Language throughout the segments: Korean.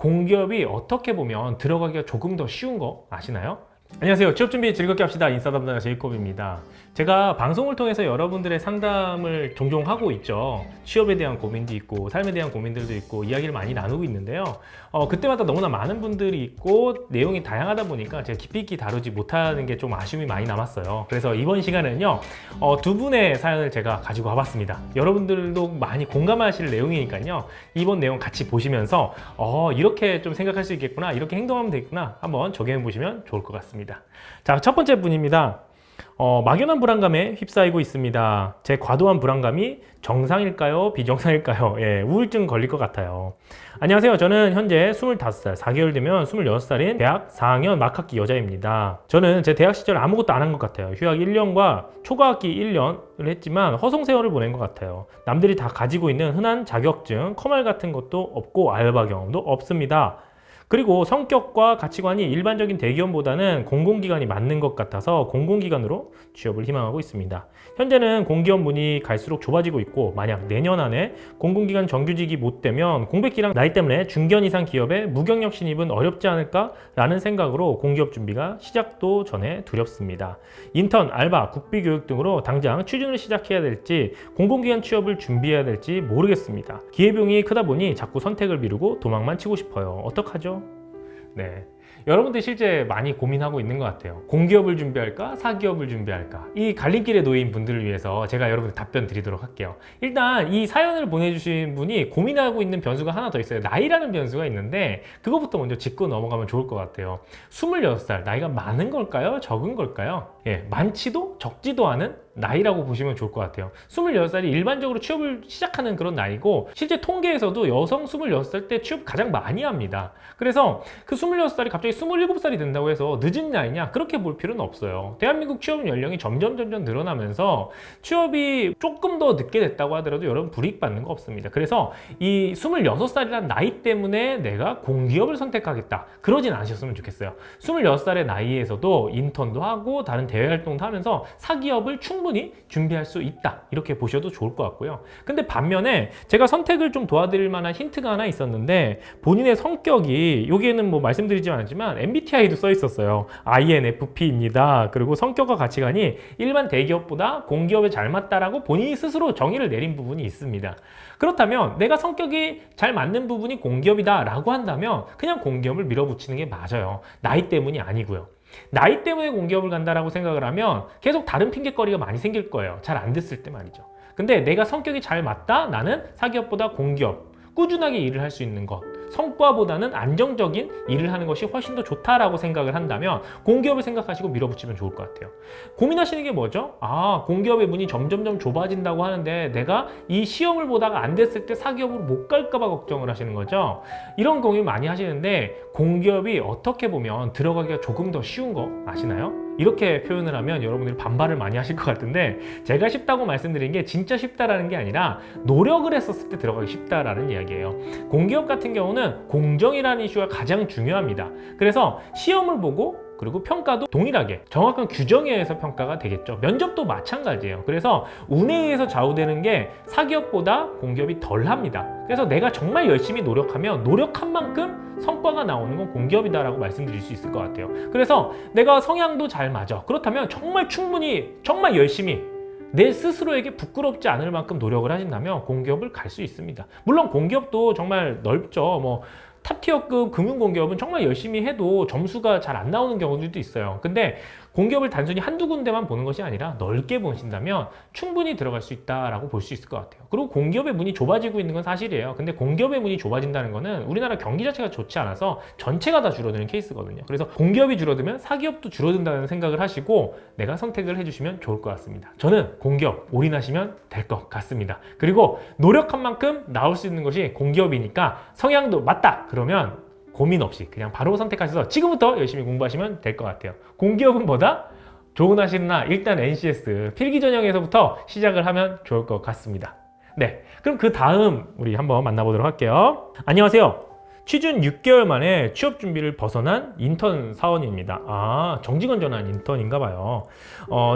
공기업이 어떻게 보면 들어가기가 조금 더 쉬운 거 아시나요? 안녕하세요. 취업준비 즐겁게 합시다. 인싸 담당 제이콥입니다. 제가 방송을 통해서 여러분들의 상담을 종종 하고 있죠. 취업에 대한 고민도 있고 삶에 대한 고민들도 있고 이야기를 많이 나누고 있는데요. 그때마다 너무나 많은 분들이 있고 내용이 다양하다 보니까 제가 깊이 있게 다루지 못하는 게 좀 아쉬움이 많이 남았어요. 그래서 이번 시간에는요. 두 분의 사연을 제가 가지고 와봤습니다. 여러분들도 많이 공감하실 내용이니까요. 이번 내용 같이 보시면서 이렇게 좀 생각할 수 있겠구나, 이렇게 행동하면 되겠구나 한번 적용해 보시면 좋을 것 같습니다. 자, 첫 번째 분입니다. 막연한 불안감에 휩싸이고 있습니다. 제 과도한 불안감이 정상일까요? 비정상일까요? 예, 우울증 걸릴 것 같아요. 안녕하세요. 저는 현재 25살, 4개월 되면 26살인 대학 4학년 막학기 여자입니다. 저는 제 대학 시절 아무것도 안 한 것 같아요. 휴학 1년과 초과학기 1년을 했지만 허송세월을 보낸 것 같아요. 남들이 다 가지고 있는 흔한 자격증, 커말 같은 것도 없고 알바 경험도 없습니다. 그리고 성격과 가치관이 일반적인 대기업보다는 공공기관이 맞는 것 같아서 공공기관으로 취업을 희망하고 있습니다. 현재는 공기업 문이 갈수록 좁아지고 있고 만약 내년 안에 공공기관 정규직이 못 되면 공백기랑 나이 때문에 중견 이상 기업에 무경력 신입은 어렵지 않을까라는 생각으로 공기업 준비가 시작도 전에 두렵습니다. 인턴, 알바, 국비교육 등으로 당장 취준을 시작해야 될지 공공기관 취업을 준비해야 될지 모르겠습니다. 기회비용이 크다 보니 자꾸 선택을 미루고 도망만 치고 싶어요. 어떡하죠? 네, 여러분들 실제 많이 고민하고 있는 것 같아요. 공기업을 준비할까? 사기업을 준비할까? 이 갈림길에 놓인 분들을 위해서 제가 여러분들 답변 드리도록 할게요. 일단 이 사연을 보내주신 분이 고민하고 있는 변수가 하나 더 있어요. 나이라는 변수가 있는데 그것부터 먼저 짚고 넘어가면 좋을 것 같아요. 26살, 나이가 많은 걸까요? 적은 걸까요? 예, 많지도 적지도 않은 나이라고 보시면 좋을 것 같아요. 26살이 일반적으로 취업을 시작하는 그런 나이고 실제 통계에서도 여성 26살 때 취업 가장 많이 합니다. 그래서 그 26살이 갑자기 27살이 된다고 해서 늦은 나이냐? 그렇게 볼 필요는 없어요. 대한민국 취업 연령이 점점 늘어나면서 취업이 조금 더 늦게 됐다고 하더라도 여러분 불이익 받는 거 없습니다. 그래서 이 26살이라는 나이 때문에 내가 공기업을 선택하겠다, 그러진 않으셨으면 좋겠어요. 26살의 나이에서도 인턴도 하고 다른 대외 활동도 하면서 사기업을 충분히 준비할 수 있다, 이렇게 보셔도 좋을 것 같고요. 근데 반면에 제가 선택을 좀 도와드릴 만한 힌트가 하나 있었는데 본인의 성격이, 여기에는 뭐 말씀드리지 않았지만 MBTI도 써 있었어요. INFP입니다. 그리고 성격과 가치관이 일반 대기업보다 공기업에 잘 맞다라고 본인이 스스로 정의를 내린 부분이 있습니다. 그렇다면 내가 성격이 잘 맞는 부분이 공기업이다 라고 한다면 그냥 공기업을 밀어붙이는 게 맞아요. 나이 때문이 아니고요. 나이 때문에 공기업을 간다라고 생각을 하면 계속 다른 핑계거리가 많이 생길 거예요. 잘 안 됐을 때 말이죠. 근데 내가 성격이 잘 맞다, 나는 사기업보다 공기업, 꾸준하게 일을 할 수 있는 것, 성과보다는 안정적인 일을 하는 것이 훨씬 더 좋다라고 생각을 한다면 공기업을 생각하시고 밀어붙이면 좋을 것 같아요. 고민하시는 게 뭐죠? 공기업의 문이 점점 좁아진다고 하는데 내가 이 시험을 보다가 안 됐을 때 사기업으로 못 갈까 봐 걱정을 하시는 거죠. 이런 고민 많이 하시는데 공기업이 어떻게 보면 들어가기가 조금 더 쉬운 거 아시나요? 이렇게 표현을 하면 여러분들이 반발을 많이 하실 것 같은데 제가 쉽다고 말씀드린 게 진짜 쉽다라는 게 아니라 노력을 했었을 때 들어가기 쉽다라는 이야기예요. 공기업 같은 경우는 공정이라는 이슈가 가장 중요합니다. 그래서 시험을 보고 그리고 평가도 동일하게 정확한 규정에 의해서 평가가 되겠죠. 면접도 마찬가지예요. 그래서 운에 의해서 좌우되는 게 사기업보다 공기업이 덜 합니다. 그래서 내가 정말 열심히 노력하면 노력한 만큼 성과가 나오는 건 공기업이다라고 말씀드릴 수 있을 것 같아요. 그래서 내가 성향도 잘 맞아. 그렇다면 정말 충분히 정말 열심히 내 스스로에게 부끄럽지 않을 만큼 노력을 하신다면 공기업을 갈 수 있습니다. 물론 공기업도 정말 넓죠. 탑티어급 금융공기업은 정말 열심히 해도 점수가 잘 안 나오는 경우들도 있어요. 근데 공기업을 단순히 한두 군데만 보는 것이 아니라 넓게 보신다면 충분히 들어갈 수 있다라고 볼 수 있을 것 같아요. 그리고 공기업의 문이 좁아지고 있는 건 사실이에요. 근데 공기업의 문이 좁아진다는 거는 우리나라 경기 자체가 좋지 않아서 전체가 다 줄어드는 케이스거든요. 그래서 공기업이 줄어들면 사기업도 줄어든다는 생각을 하시고 내가 선택을 해주시면 좋을 것 같습니다. 저는 공기업 올인하시면 될 것 같습니다. 그리고 노력한 만큼 나올 수 있는 것이 공기업이니까 성향도 맞다 그러면 고민 없이 그냥 바로 선택하셔서 지금부터 열심히 공부하시면 될 것 같아요. 공기업은 뭐다? 조은하시나 일단 NCS 필기 전형에서부터 시작을 하면 좋을 것 같습니다. 네, 그럼 그 다음 우리 한번 만나보도록 할게요. 안녕하세요. 취준 6개월 만에 취업 준비를 벗어난 인턴 사원입니다. 아, 정직원 전환 인턴인가 봐요.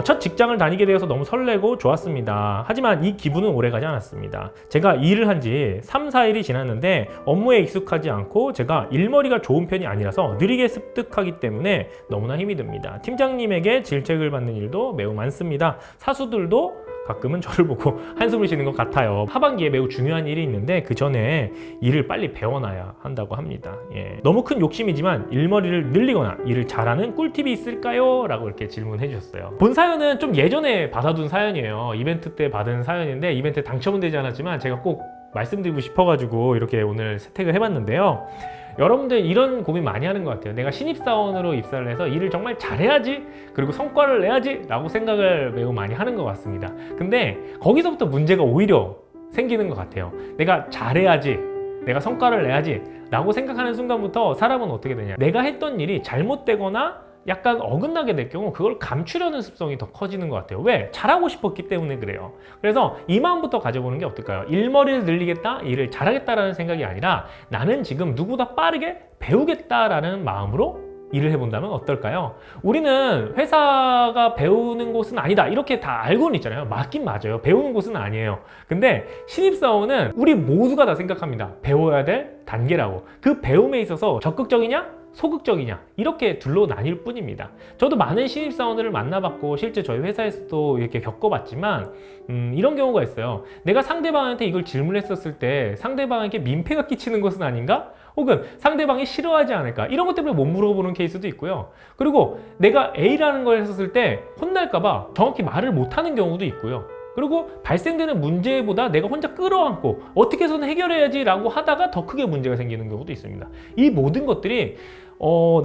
첫 직장을 다니게 되어서 너무 설레고 좋았습니다. 하지만 이 기분은 오래가지 않았습니다. 제가 일을 한 지 3, 4일이 지났는데 업무에 익숙하지 않고 제가 일머리가 좋은 편이 아니라서 느리게 습득하기 때문에 너무나 힘이 듭니다. 팀장님에게 질책을 받는 일도 매우 많습니다. 사수들도 가끔은 저를 보고 한숨을 쉬는 것 같아요. 하반기에 매우 중요한 일이 있는데 그 전에 일을 빨리 배워놔야 한다고 합니다. 예. 너무 큰 욕심이지만 일머리를 늘리거나 일을 잘하는 꿀팁이 있을까요? 라고 이렇게 질문해 주셨어요. 본 사연은 좀 예전에 받아둔 사연이에요. 이벤트 때 받은 사연인데 이벤트에 당첨은 되지 않았지만 제가 꼭 말씀드리고 싶어가지고 이렇게 오늘 채택을 해봤는데요. 여러분들 이런 고민 많이 하는 것 같아요. 내가 신입사원으로 입사를 해서 일을 정말 잘해야지, 그리고 성과를 내야지 라고 생각을 매우 많이 하는 것 같습니다. 근데 거기서부터 문제가 오히려 생기는 것 같아요. 내가 잘해야지, 내가 성과를 내야지 라고 생각하는 순간부터 사람은 어떻게 되냐, 내가 했던 일이 잘못되거나 약간 어긋나게 될 경우 그걸 감추려는 습성이 더 커지는 것 같아요. 왜? 잘하고 싶었기 때문에 그래요. 그래서 이 마음부터 가져보는 게 어떨까요? 일머리를 늘리겠다, 일을 잘하겠다라는 생각이 아니라 나는 지금 누구보다 빠르게 배우겠다라는 마음으로 일을 해본다면 어떨까요? 우리는 회사가 배우는 곳은 아니다 이렇게 다 알고는 있잖아요. 맞긴 맞아요. 배우는 곳은 아니에요. 근데 신입사원은 우리 모두가 다 생각합니다. 배워야 될 단계라고. 그 배움에 있어서 적극적이냐? 소극적이냐 이렇게 둘로 나뉠 뿐입니다. 저도 많은 신입사원들을 만나봤고 실제 저희 회사에서도 이렇게 겪어봤지만 이런 경우가 있어요. 내가 상대방한테 이걸 질문했었을 때 상대방에게 민폐가 끼치는 것은 아닌가? 혹은 상대방이 싫어하지 않을까? 이런 것 때문에 못 물어보는 케이스도 있고요. 그리고 내가 A라는 걸 했었을 때 혼날까 봐 정확히 말을 못하는 경우도 있고요. 그리고 발생되는 문제보다 내가 혼자 끌어안고 어떻게 해서는 해결해야지 라고 하다가 더 크게 문제가 생기는 경우도 있습니다. 이 모든 것들이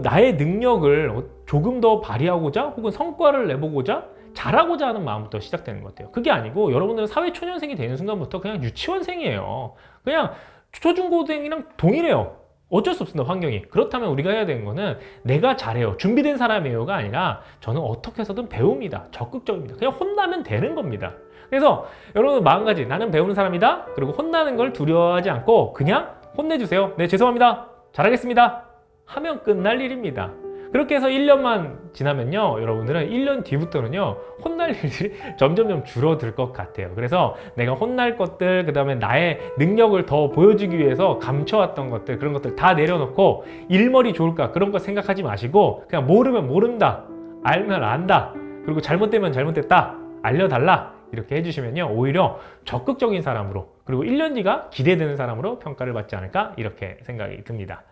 나의 능력을 조금 더 발휘하고자 혹은 성과를 내보고자 잘하고자 하는 마음부터 시작되는 것 같아요. 그게 아니고 여러분들은 사회초년생이 되는 순간부터 그냥 유치원생이에요. 그냥 초중고생이랑 동일해요. 어쩔 수 없습니다. 환경이. 그렇다면 우리가 해야 되는 거는 내가 잘해요, 준비된 사람이에요가 아니라 저는 어떻게 해서든 배웁니다. 적극적입니다. 그냥 혼나면 되는 겁니다. 그래서 여러분 마음가짐, 나는 배우는 사람이다. 그리고 혼나는 걸 두려워하지 않고 그냥 혼내주세요. 네, 죄송합니다. 잘하겠습니다. 하면 끝날 일입니다. 그렇게 해서 1년만 지나면요, 여러분들은 1년 뒤부터는요 혼날 일이 점점점 줄어들 것 같아요. 그래서 내가 혼날 것들, 그 다음에 나의 능력을 더 보여주기 위해서 감춰왔던 것들, 그런 것들 다 내려놓고 일머리 좋을까 그런 거 생각하지 마시고 그냥 모르면 모른다, 알면 안다, 그리고 잘못되면 잘못됐다, 알려달라 이렇게 해주시면요 오히려 적극적인 사람으로, 그리고 1년 뒤가 기대되는 사람으로 평가를 받지 않을까 이렇게 생각이 듭니다.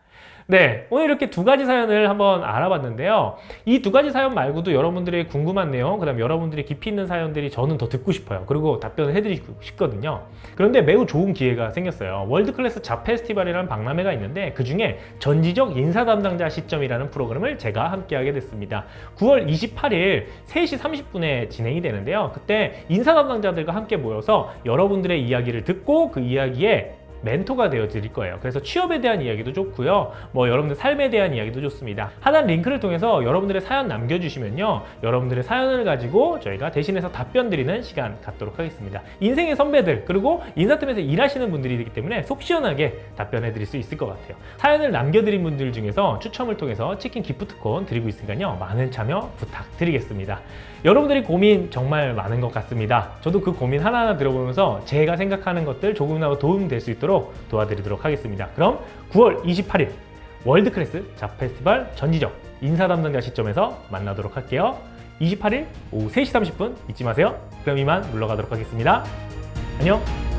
네, 오늘 이렇게 두 가지 사연을 한번 알아봤는데요. 이 두 가지 사연 말고도 여러분들의 궁금한 내용, 그 다음 여러분들의 깊이 있는 사연들이 저는 더 듣고 싶어요. 그리고 답변을 해드리고 싶거든요. 그런데 매우 좋은 기회가 생겼어요. 월드클래스 잡 페스티벌이라는 박람회가 있는데 그 중에 전지적 인사 담당자 시점이라는 프로그램을 제가 함께하게 됐습니다. 9월 28일 3시 30분에 진행이 되는데요. 그때 인사 담당자들과 함께 모여서 여러분들의 이야기를 듣고 그 이야기에 멘토가 되어 드릴 거예요. 그래서 취업에 대한 이야기도 좋고요, 뭐 여러분들 삶에 대한 이야기도 좋습니다. 하단 링크를 통해서 여러분들의 사연 남겨주시면요 여러분들의 사연을 가지고 저희가 대신해서 답변 드리는 시간 갖도록 하겠습니다. 인생의 선배들, 그리고 인사팀에서 일하시는 분들이기 때문에 속 시원하게 답변해 드릴 수 있을 것 같아요. 사연을 남겨드린 분들 중에서 추첨을 통해서 치킨 기프트콘 드리고 있으니까요 많은 참여 부탁드리겠습니다. 여러분들이 고민 정말 많은 것 같습니다. 저도 그 고민 하나하나 들어보면서 제가 생각하는 것들 조금이나마 도움이 될 수 있도록 도와드리도록 하겠습니다. 그럼 9월 28일 월드클래스 잡 페스티벌 전지적 인사 담당자 시점에서 만나도록 할게요. 28일 오후 3시 30분 잊지 마세요. 그럼 이만 물러가도록 하겠습니다. 안녕.